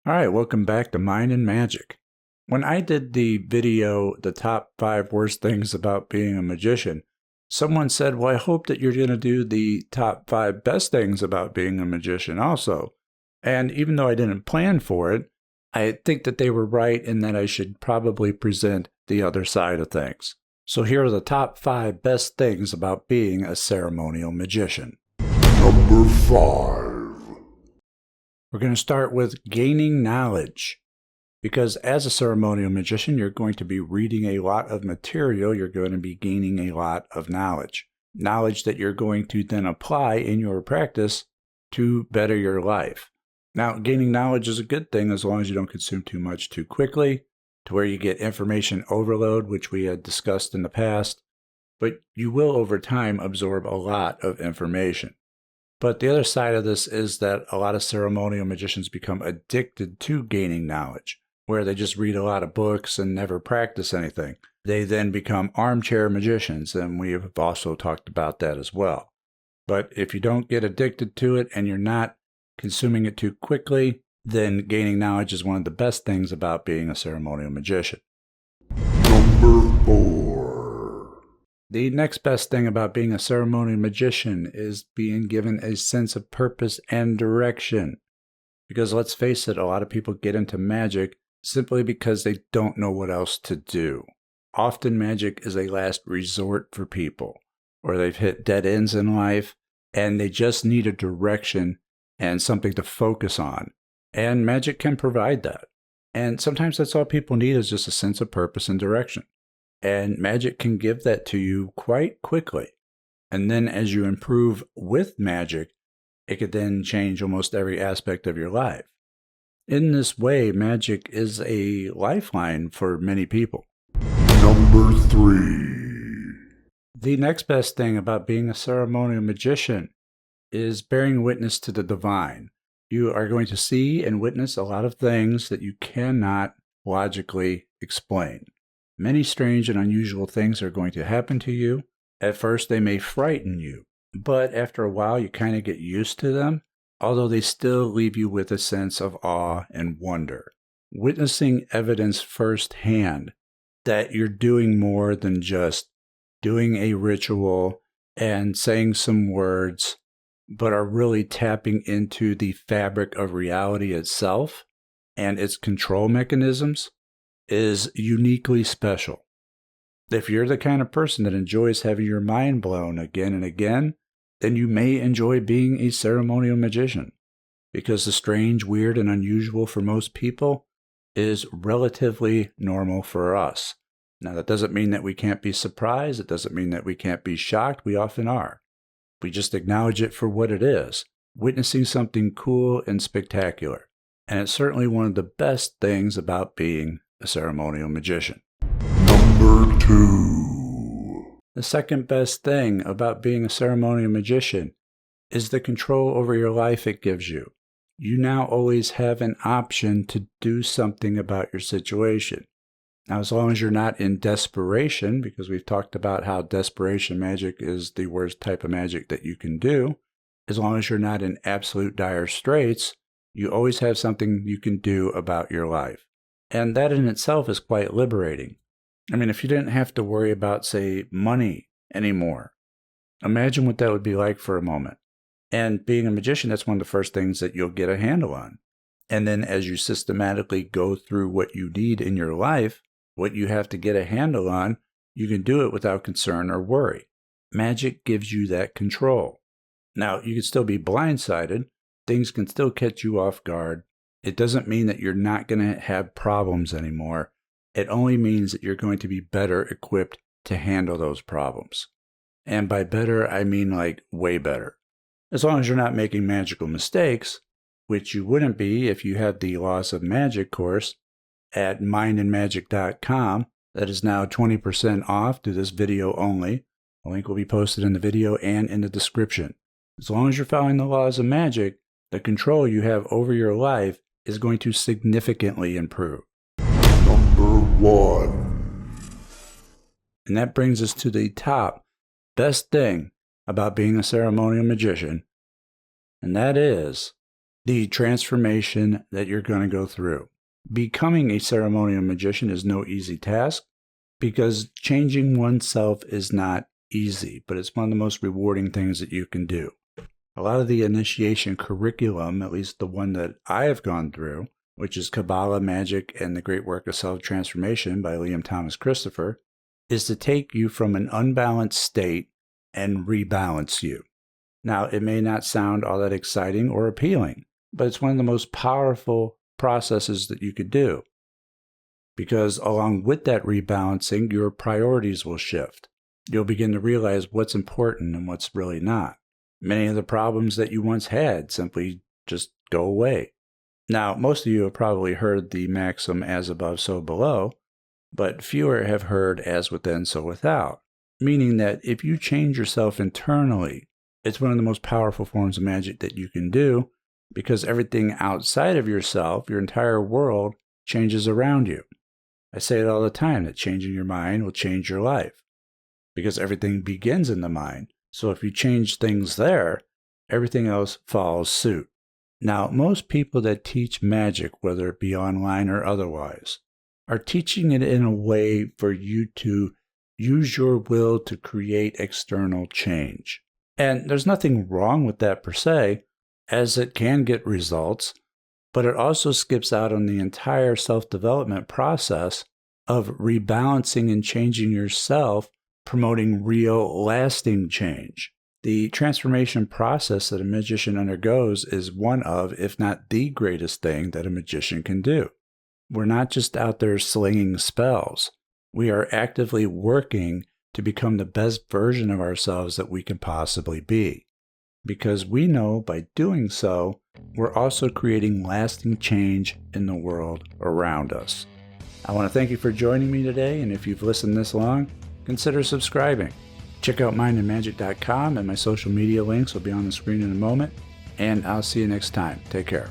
All right, welcome back to Mind and Magic. When I did the video, the top 5 worst things about being a magician, someone said, well, I hope that you're going to do the top 5 best things about being a magician also. And even though I didn't plan for it, I think that they were right in that I should probably present the other side of things. So here are the top 5 best things about being a ceremonial magician. Number 5. We're going to start with gaining knowledge. Because as a ceremonial magician, you're going to be reading a lot of material. You're going to be gaining a lot of knowledge. Knowledge that you're going to then apply in your practice to better your life. Now, gaining knowledge is a good thing as long as you don't consume too much too quickly, to where you get information overload, which we had discussed in the past. But you will, over time, absorb a lot of information. But the other side of this is that a lot of ceremonial magicians become addicted to gaining knowledge, where they just read a lot of books and never practice anything. They then become armchair magicians, and we have also talked about that as well. But if you don't get addicted to it and you're not consuming it too quickly, then gaining knowledge is one of the best things about being a ceremonial magician. Number 4. The next best thing about being a ceremonial magician is being given a sense of purpose and direction. Because let's face it, a lot of people get into magic simply because they don't know what else to do. Often magic is a last resort for people, or they've hit dead ends in life, and they just need a direction and something to focus on. And magic can provide that. And sometimes that's all people need is just a sense of purpose and direction. And magic can give that to you quite quickly. And then as you improve with magic, it could then change almost every aspect of your life. In this way, magic is a lifeline for many people. Number 3. The next best thing about being a ceremonial magician is bearing witness to the divine. You are going to see and witness a lot of things that you cannot logically explain. Many strange and unusual things are going to happen to you. At first, they may frighten you, but after a while, you kind of get used to them, although they still leave you with a sense of awe and wonder. Witnessing evidence firsthand that you're doing more than just doing a ritual and saying some words, but are really tapping into the fabric of reality itself and its control mechanisms, is uniquely special. If you're the kind of person that enjoys having your mind blown again and again, then you may enjoy being a ceremonial magician, because the strange, weird, and unusual for most people is relatively normal for us. Now, that doesn't mean that we can't be surprised. It doesn't mean that we can't be shocked. We often are. We just acknowledge it for what it is, witnessing something cool and spectacular. And it's certainly one of the best things about being a ceremonial magician. Number 2. The second best thing about being a ceremonial magician is the control over your life it gives you. You now always have an option to do something about your situation. Now, as long as you're not in desperation, because we've talked about how desperation magic is the worst type of magic that you can do, as long as you're not in absolute dire straits, you always have something you can do about your life. And that in itself is quite liberating. I mean, if you didn't have to worry about, say, money anymore, imagine what that would be like for a moment. And being a magician, that's one of the first things that you'll get a handle on. And then as you systematically go through what you need in your life, what you have to get a handle on, you can do it without concern or worry. Magic gives you that control. Now, you can still be blindsided. Things can still catch you off guard. It doesn't mean that you're not going to have problems anymore. It only means that you're going to be better equipped to handle those problems. And by better, I mean like way better. As long as you're not making magical mistakes, which you wouldn't be if you had the Laws of Magic course at mindandmagic.com. That is now 20% off to this video only. The link will be posted in the video and in the description. As long as you're following the laws of magic, the control you have over your life is going to significantly improve. Number 1. And that brings us to the top best thing about being a ceremonial magician, and that is the transformation that you're going to go through. Becoming a ceremonial magician is no easy task because changing oneself is not easy, but it's one of the most rewarding things that you can do. A lot of the initiation curriculum, at least the one that I have gone through, which is Kabbalah, Magick, and the Great Work of Self-Transformation by Liam Thomas Christopher, is to take you from an unbalanced state and rebalance you. Now, it may not sound all that exciting or appealing, but it's one of the most powerful processes that you could do. Because along with that rebalancing, your priorities will shift. You'll begin to realize what's important and what's really not. Many of the problems that you once had simply just go away. Now, most of you have probably heard the maxim as above, so below, but fewer have heard as within, so without, meaning that if you change yourself internally, it's one of the most powerful forms of magic that you can do because everything outside of yourself, your entire world, changes around you. I say it all the time that changing your mind will change your life because everything begins in the mind. So if you change things there, everything else follows suit. Now, most people that teach magic, whether it be online or otherwise, are teaching it in a way for you to use your will to create external change. And there's nothing wrong with that per se, as it can get results, but it also skips out on the entire self-development process of rebalancing and changing yourself, promoting real, lasting change. The transformation process that a magician undergoes is one of, if not the greatest thing that a magician can do. We're not just out there slinging spells. We are actively working to become the best version of ourselves that we can possibly be. Because we know by doing so, we're also creating lasting change in the world around us. I want to thank you for joining me today, and if you've listened this long, consider subscribing. Check out mindandmagic.com, and my social media links will be on the screen in a moment, and I'll see you next time. Take care.